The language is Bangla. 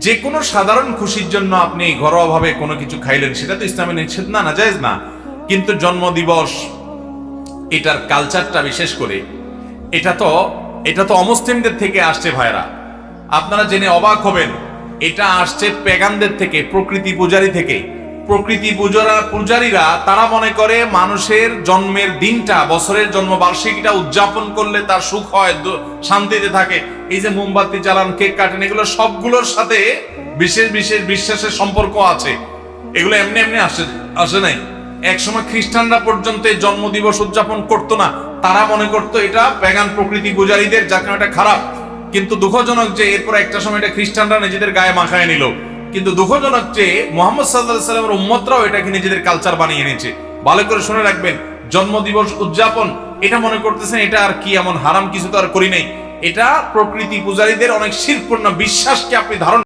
যে কোনো সাধারণ খুশির জন্য আপনি ঘরোয়াভাবে কোনো কিছু খাইলেন, সেটা তো ইসলামে নিষেধ না, নাজায়েজ না। কিন্তু জন্মদিবস এটার কালচারটা বিশেষ করে এটা তো অমুসলিমদের থেকে আসছে ভাইরা। আপনারা জেনে অবাক হবেন, এটা আসছে পেগানদের থেকে, প্রকৃতি পূজারী থেকে। প্রকৃতি পূজারীরা তারা মনে করে মানুষের জন্মের দিনটা, বছরের জন্মবার্ষিকীটা উদযাপন করলে তার সুখ হয়, শান্তিতে থাকে। এই যে মোমবাতি জ্বালান, কেক কাটেন, এগুলো সবগুলোর সাথে বিশেষ বিশেষ বিশ্বাসের সম্পর্ক আছে। এগুলো এমনি এমনি আসে নাই। একসময় খ্রিস্টানরা পর্যন্ত এই জন্মদিবস উদযাপন করতো না। তারা মনে করতো এটা পেগান প্রকৃতি পূজারীদের, যার কারণে এটা খারাপ। কিন্তু দুঃখজনক যে এরপর একটা সময় এটা খ্রিস্টানরা নিজেদের গায়ে মাখায় নিল। কিন্তু দুঃখজনক যে মুহাম্মদ সাল্লাল্লাহু আলাইহি সাল্লামের উম্মতরাও এটাকে নিজেদের কালচার বানিয়ে নিয়েছে। ভালো করে শুনে রাখবেন, জন্মদিবস উদযাপন এটা মনে করতেছেন এটা আর কি এমন হারাম কিছু তো আর করি নাই। এটা প্রকৃতি পূজারীদের অনেক শিরকপূর্ণ বিশ্বাসকে আপনি ধারণ